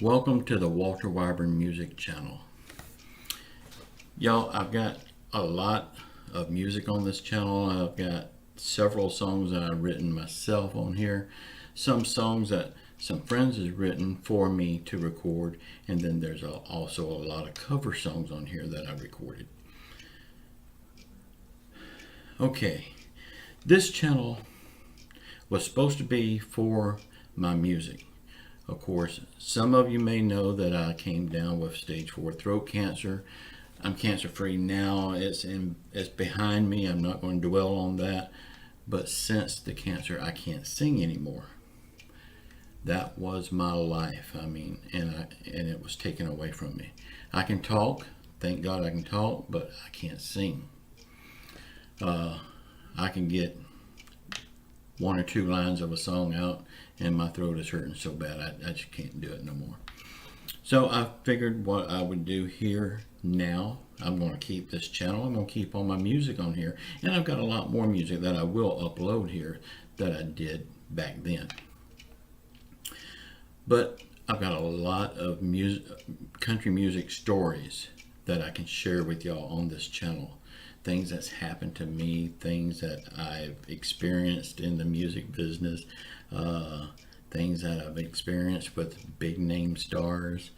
Welcome to the Walter Weyburn Music Channel. Y'all, I've got a lot of music on this channel. I've got several songs that I've written myself on here. Some songs that some friends has written for me to record. And then there's also a lot of cover songs on here that I recorded. Okay, this channel was supposed to be for my music. Of course, some of you may know that I came down with stage 4 throat cancer. I'm cancer free now. It's behind me. I'm not going to dwell on that. But since the cancer, I can't sing anymore. That was my life. I mean, and it was taken away from me. I can talk. Thank God I can talk, but I can't sing. I can get one or two lines of a song out and my throat is hurting so bad I just can't do it no more. So I figured what I would do here now, I'm going to keep this channel, I'm going to keep all my music on here, and I've got a lot more music that I will upload here that I did back then. But I've got a lot of country music stories that I can share with y'all on this channel. Things that's happened to me, things that I've experienced in the music business, things that I've experienced with big name stars,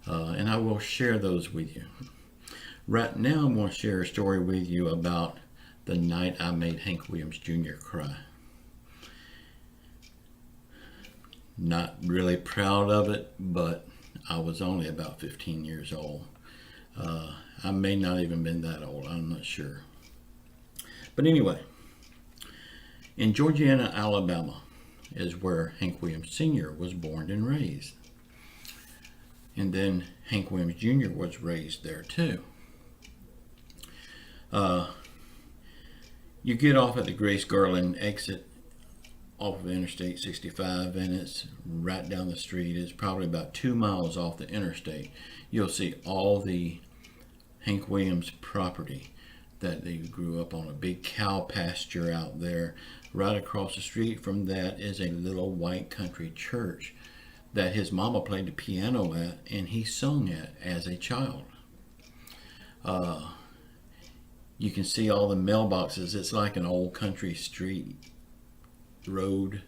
and I will share those with you. Right now I'm going to share a story with you about the night I made Hank Williams Jr. cry. Not really proud of it, but I was only about 15 years old. I may not even been that old, I'm not sure. But anyway, in Georgiana, Alabama is where Hank Williams Sr. was born and raised. And then Hank Williams Jr. was raised there too. You get off at the Grace Garland exit off of Interstate 65 and it's right down the street. It's probably about 2 miles off the interstate. You'll see all the Hank Williams property that they grew up on, a big cow pasture out there. Right across the street from that is a little white country church that his mama played the piano at and he sung at as a child. You can see all the mailboxes. It's like an old country street road.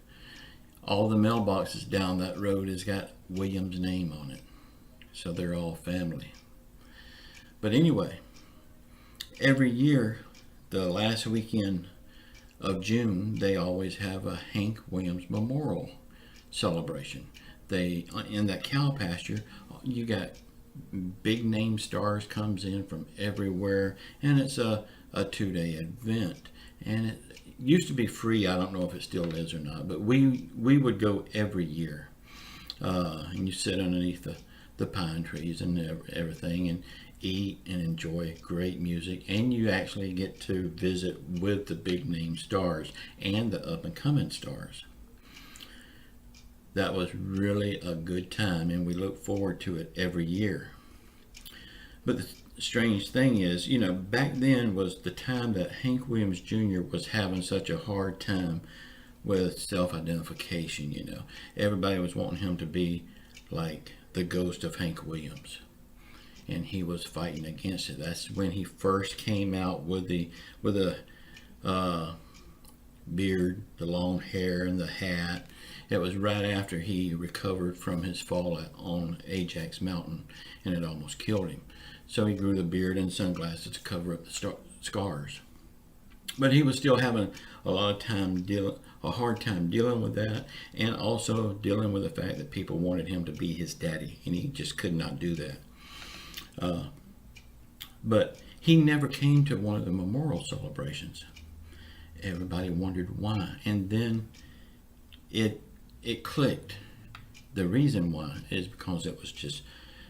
All the mailboxes down that road has got Williams' name on it. So they're all family. But anyway, every year, the last weekend of June, they always have a Hank Williams Memorial celebration. In that cow pasture, you got big name stars comes in from everywhere, and it's a 2-day event. And it used to be free. I don't know if it still is or not, but we would go every year. And you sit underneath the pine trees and everything, and eat and enjoy great music, and you actually get to visit with the big name stars and the up and coming stars. That was really a good time, and we look forward to it every year. But the strange thing is, you know, back then was the time that Hank Williams Jr. was having such a hard time with self-identification. You know, everybody was wanting him to be like the ghost of Hank Williams, and he was fighting against it. That's when he first came out with a beard, the long hair, and the hat. It was right after he recovered from his fall on Ajax Mountain, and it almost killed him. So he grew the beard and sunglasses to cover up the scars. But he was still having a hard time dealing with that, and also dealing with the fact that people wanted him to be his daddy, and he just could not do that. But he never came to one of the memorial celebrations. Everybody wondered why, and then it clicked. The reason why is because it was just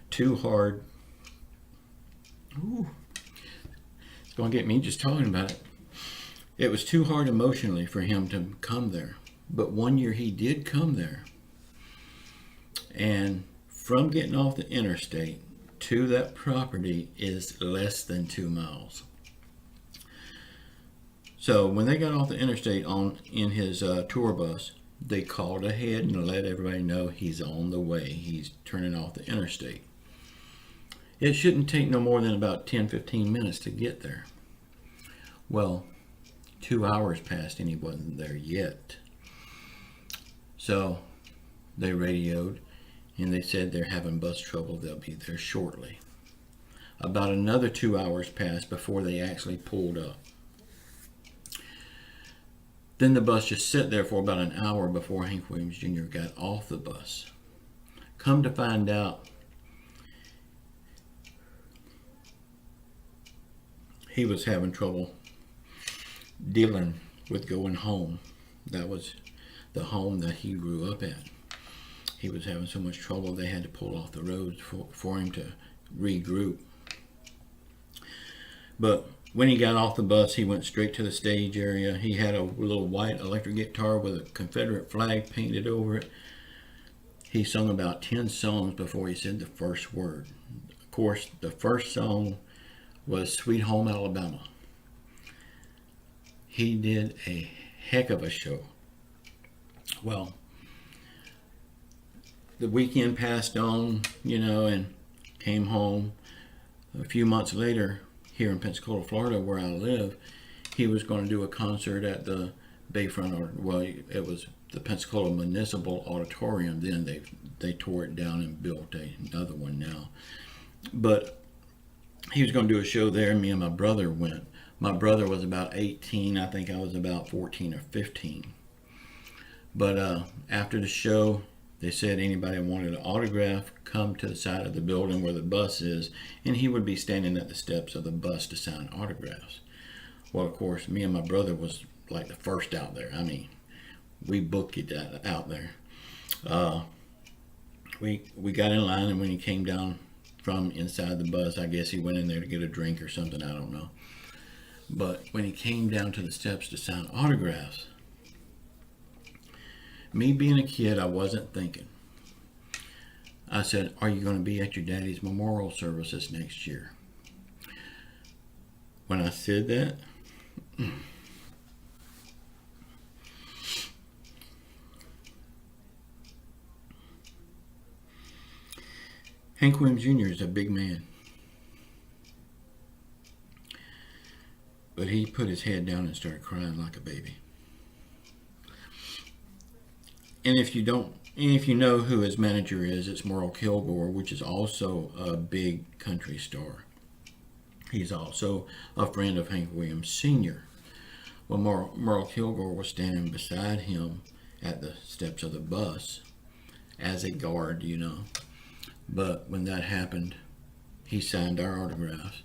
too hard. Ooh, it's gonna get me just talking about it. It was too hard emotionally for him to come there. But one year he did come there, and from getting off the interstate to that property is less than 2 miles. So when they got off the interstate in his tour bus, they called ahead and let everybody know he's on the way. He's turning off the interstate. It shouldn't take no more than about 10-15 minutes to get there. Well, 2 hours passed and he wasn't there yet. So they radioed and they said they're having bus trouble. They'll be there shortly. About another 2 hours passed before they actually pulled up. Then the bus just sat there for about an hour before Hank Williams Jr. got off the bus. Come to find out, he was having trouble dealing with going home. That was the home that he grew up at. He was having so much trouble they had to pull off the roads for him to regroup. But when he got off the bus, he went straight to the stage area. He had a little white electric guitar with a Confederate flag painted over it. He sung about 10 songs before he said the first word. Of course, the first song was Sweet Home Alabama. He did a heck of a show. Well, the weekend passed on, and came home. A few months later, here in Pensacola, Florida, where I live, he was going to do a concert at the Bayfront, it was the Pensacola Municipal Auditorium. Then they tore it down and built another one now. But he was going to do a show there, and me and my brother went. My brother was about 18. I think I was about 14 or 15. But after the show, they said anybody wanted an autograph, come to the side of the building where the bus is, and he would be standing at the steps of the bus to sign autographs. Well, of course, me and my brother was like the first out there. I mean, we booked it out there. We got in line, and when he came down from inside the bus, I guess he went in there to get a drink or something, I don't know. But when he came down to the steps to sign autographs, me being a kid, I wasn't thinking. I said, are you going to be at your daddy's memorial services next year? When I said that, Hank Williams Jr. is a big man. But he put his head down and started crying like a baby. And if you know who his manager is, it's Merle Kilgore, which is also a big country star. He's also a friend of Hank Williams Sr. Well, Merle Kilgore was standing beside him at the steps of the bus as a guard, But when that happened, he signed our autographs.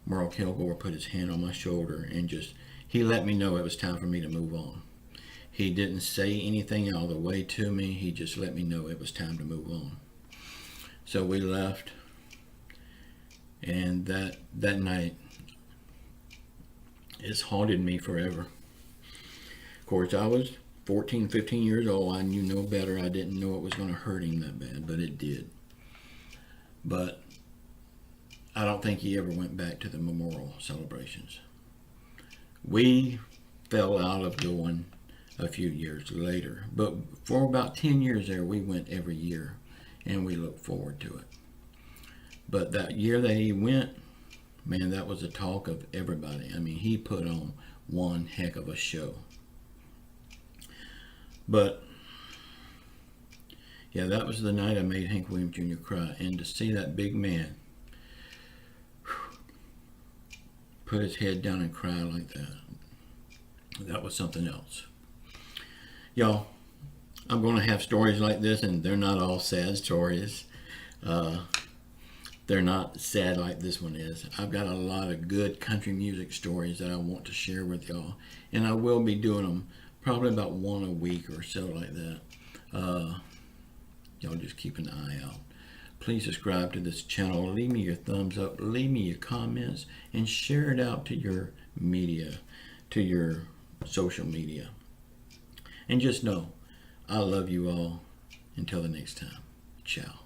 Merle Kilgore put his hand on my shoulder and he let me know it was time for me to move on. He didn't say anything out of the way to me. He just let me know it was time to move on. So we left. And that night, it's haunted me forever. Of course, I was 14, 15 years old. I knew no better. I didn't know it was going to hurt him that bad, but it did. But I don't think he ever went back to the memorial celebrations. We fell out of going a few years later, but for about 10 years there, we went every year, and we look forward to it. But that year that he went, man, that was the talk of everybody. I mean, he put on one heck of a show. But yeah, that was the night I made Hank Williams Jr. cry, and to see that big man put his head down and cry like that was something else. Y'all, I'm going to have stories like this, and they're not all sad stories. They're not sad like this one is. I've got a lot of good country music stories that I want to share with y'all, and I will be doing them probably about one a week or so like that. Y'all just keep an eye out. Please subscribe to this channel. Leave me your thumbs up. Leave me your comments, and share it out to your media, to your social media. And just know, I love you all. Until the next time, ciao.